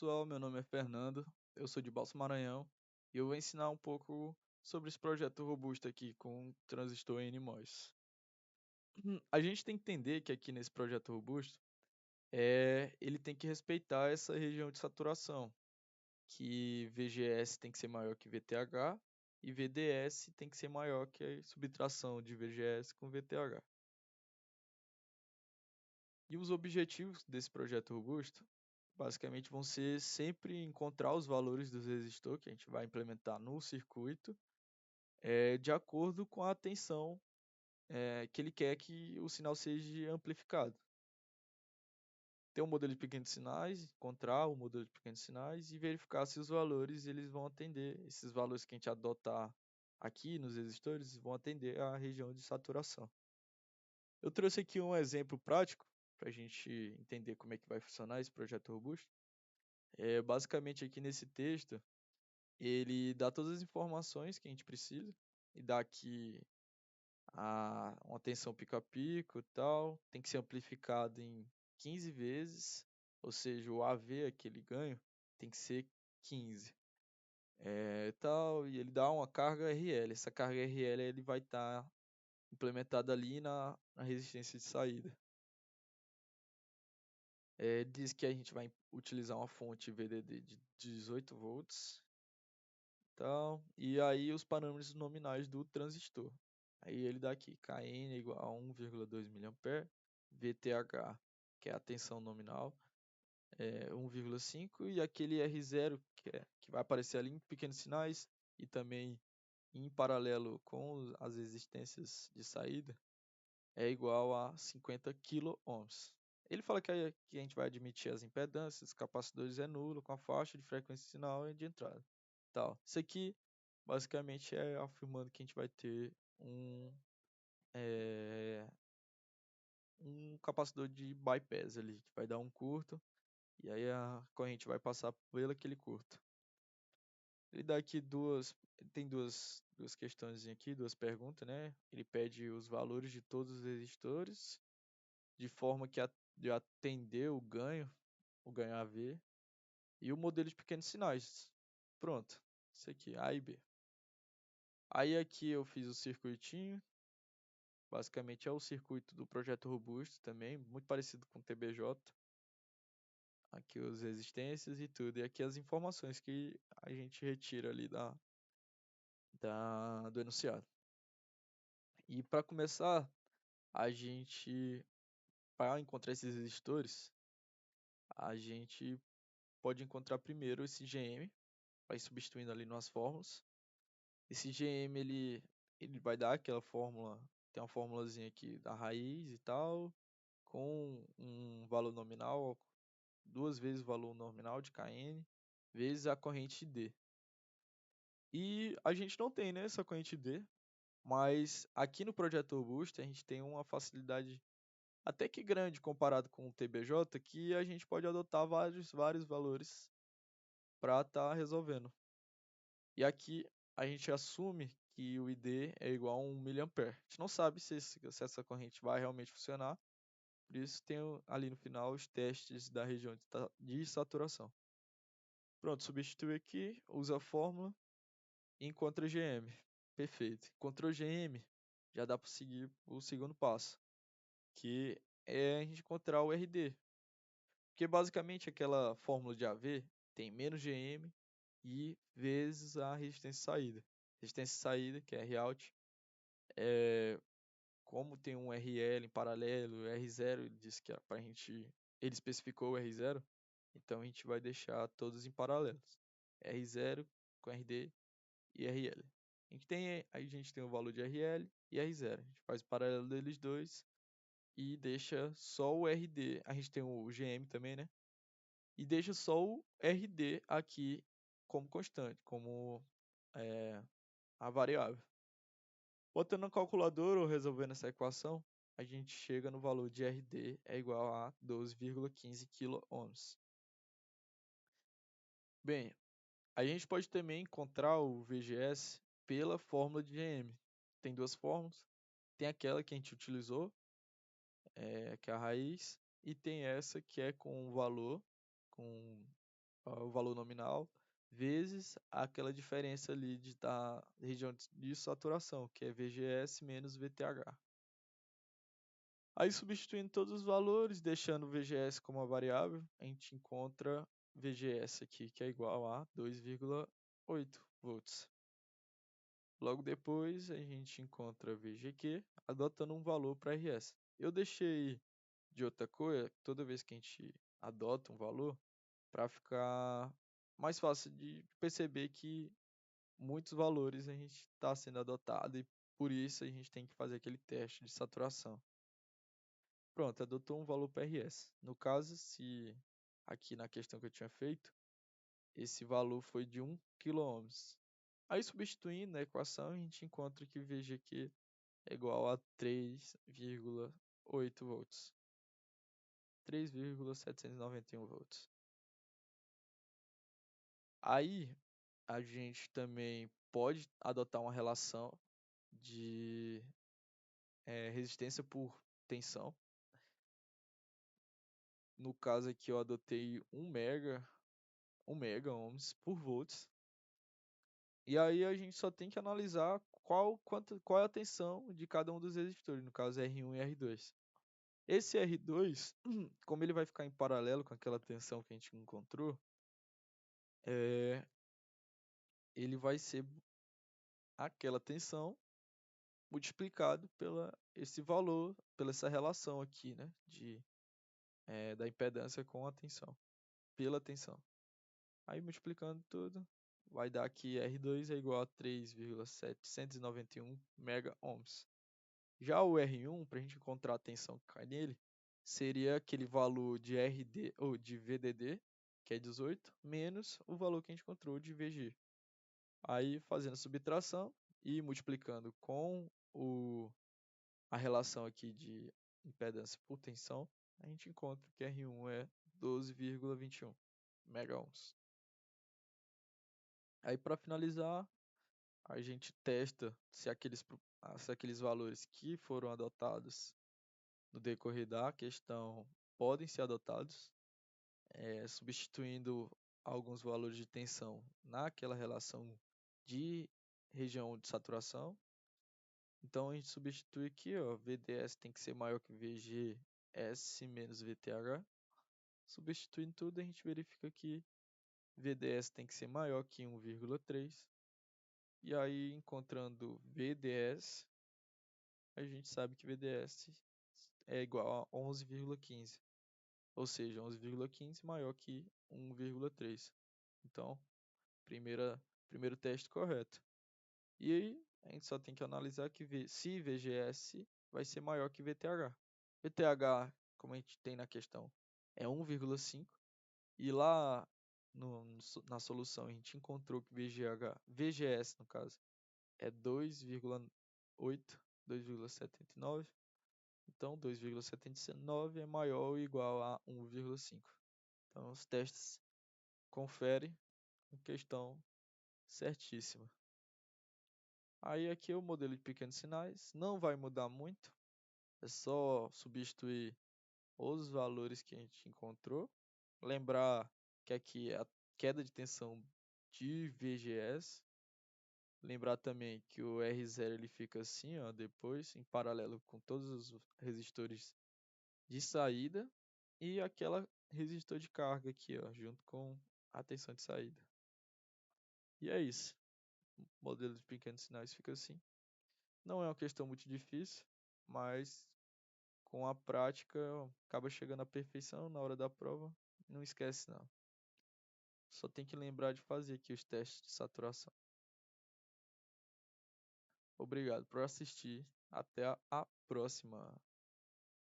pessoal, meu nome é Fernando, eu sou de Balsa Maranhão e eu vou ensinar um pouco sobre esse projeto robusto aqui com transistor NMOS. A gente tem que entender que aqui nesse projeto robusto, ele tem que respeitar essa região de saturação, que VGS tem que ser maior que VTH e VDS tem que ser maior que a subtração de VGS com VTH. E os objetivos desse projeto robusto basicamente vão ser sempre encontrar os valores dos resistores que a gente vai implementar no circuito, de acordo com a tensão que ele quer que o sinal seja amplificado. Ter um modelo de pequenos sinais, encontrar o modelo de pequenos sinais e verificar se os valores eles vão atender, esses valores que a gente adotar aqui nos resistores vão atender à região de saturação. Eu trouxe aqui um exemplo prático para a gente entender como é que vai funcionar esse projeto robusto. Basicamente aqui nesse texto, ele dá todas as informações que a gente precisa e dá aqui uma tensão pico a pico e tal, tem que ser amplificado em 15 vezes, ou seja, o AV, aquele ganho, tem que ser 15. Tal, e ele dá uma carga RL, essa carga RL ele vai estar implementada ali na resistência de saída. Diz que a gente vai utilizar uma fonte VDD de 18 volts, e aí os parâmetros nominais do transistor. Aí ele dá aqui, Kn igual a 1,2 mA, VTH, que é a tensão nominal, 1,5, e aquele R0, que vai aparecer ali em pequenos sinais, e também em paralelo com as resistências de saída, é igual a 50 kΩ. Ele fala que a gente vai admitir as impedâncias, capacitores é nulo, com a faixa de frequência de sinal e de entrada. Tal. Isso aqui basicamente é afirmando que a gente vai ter um capacitor de bypass ali, que vai dar um curto, e aí a corrente vai passar pelo aquele curto. Ele dá aqui tem duas questões aqui, duas perguntas, né? Ele pede os valores de todos os resistores, de forma que de atender o ganho AV, e o modelo de pequenos sinais. Pronto, isso aqui, A e B. Aí aqui eu fiz o circuitinho, basicamente é o circuito do projeto robusto também, muito parecido com o TBJ. Aqui as resistências e tudo, e aqui as informações que a gente retira ali do enunciado. E para começar, para encontrar esses resistores, a gente pode encontrar primeiro esse GM, vai substituindo ali nas fórmulas. Esse GM ele vai dar aquela fórmula, tem uma fórmulazinha aqui da raiz e tal, com um valor nominal, duas vezes o valor nominal de Kn, vezes a corrente D. E a gente não tem, né, essa corrente D, mas aqui no projeto robusto a gente tem uma facilidade até que grande comparado com o TBJ, que a gente pode adotar vários valores para estar resolvendo. E aqui a gente assume que o ID é igual a 1 mA. A gente não sabe se essa corrente vai realmente funcionar, por isso tem ali no final os testes da região de saturação. Pronto, substitui aqui, usa a fórmula e encontra GM. Perfeito. Encontrou GM, já dá para seguir o segundo passo, que é a gente encontrar o RD. Porque basicamente aquela fórmula de AV tem menos GM e vezes a resistência de saída. Resistência de saída, que é Rout, como tem um RL em paralelo, R0, ele disse que ele especificou o R0, então a gente vai deixar todos em paralelos. R0 com RD e RL. A gente tem o valor de RL e R0. A gente faz o paralelo deles dois e deixa só o RD. A gente tem o GM também, né? E deixa só o RD aqui como constante, como a variável. Botando no calculador ou resolvendo essa equação, a gente chega no valor de RD é igual a 12,15 kΩ. Bem, a gente pode também encontrar o VGS pela fórmula de GM. Tem duas fórmulas. Tem aquela que a gente utilizou, que é a raiz, e tem essa que é com o valor, com o valor nominal, vezes aquela diferença ali da região de saturação, que é VGS menos VTH. Aí substituindo todos os valores, deixando o VGS como uma variável, a gente encontra VGS aqui, que é igual a 2,8 volts. Logo depois a gente encontra VGQ, adotando um valor para RS. Eu deixei de outra cor toda vez que a gente adota um valor, para ficar mais fácil de perceber que muitos valores a gente está sendo adotado e por isso a gente tem que fazer aquele teste de saturação. Pronto, adotou um valor PRS. No caso, se aqui na questão que eu tinha feito, esse valor foi de 1 kΩ. Aí substituindo na equação, a gente encontra que VGQ é igual a 3,8 volts. 3,791 volts. Aí a gente também pode adotar uma relação de resistência por tensão. No caso aqui eu adotei 1 mega ohms por volts. E aí a gente só tem que analisar qual é a tensão de cada um dos resistores, no caso R1 e R2. Esse R2, como ele vai ficar em paralelo com aquela tensão que a gente encontrou, ele vai ser aquela tensão multiplicado pela esse valor, pela essa relação aqui, né, da impedância com a tensão, pela tensão. Aí multiplicando tudo, vai dar que R2 é igual a 3,791 mega ohms. Já o R1, para a gente encontrar a tensão que cai nele, seria aquele valor de RD ou de VDD, que é 18, menos o valor que a gente encontrou de VG. Aí fazendo a subtração e multiplicando com a relação aqui de impedância por tensão, a gente encontra que R1 é 12,21 mega ohms. Aí para finalizar, a gente testa se aqueles valores que foram adotados no decorrer da questão podem ser adotados, substituindo alguns valores de tensão naquela relação de região de saturação. Então a gente substitui aqui, ó, VDS tem que ser maior que VGS menos VTH. Substituindo tudo, a gente verifica que VDS tem que ser maior que 1,3. E aí, encontrando VDS, a gente sabe que VDS é igual a 11,15. Ou seja, 11,15 maior que 1,3. Então, primeiro teste correto. E aí, a gente só tem que analisar se VGS vai ser maior que VTH. VTH, como a gente tem na questão, é 1,5. E lá na solução a gente encontrou que VGS, no caso, é 2,8, 2,79. Então, 2,79 é maior ou igual a 1,5. Então, os testes conferem a questão certíssima. Aí aqui é o modelo de pequenos sinais, não vai mudar muito, é só substituir os valores que a gente encontrou. Lembrar que aqui é a queda de tensão de VGS. Lembrar também que o R0 ele fica assim, ó, depois, em paralelo com todos os resistores de saída e aquela resistor de carga aqui, ó, junto com a tensão de saída. E é isso. O modelo de pequenos sinais fica assim. Não é uma questão muito difícil, mas com a prática acaba chegando à perfeição na hora da prova. Não esquece não. Só tem que lembrar de fazer aqui os testes de saturação. Obrigado por assistir. Até a próxima.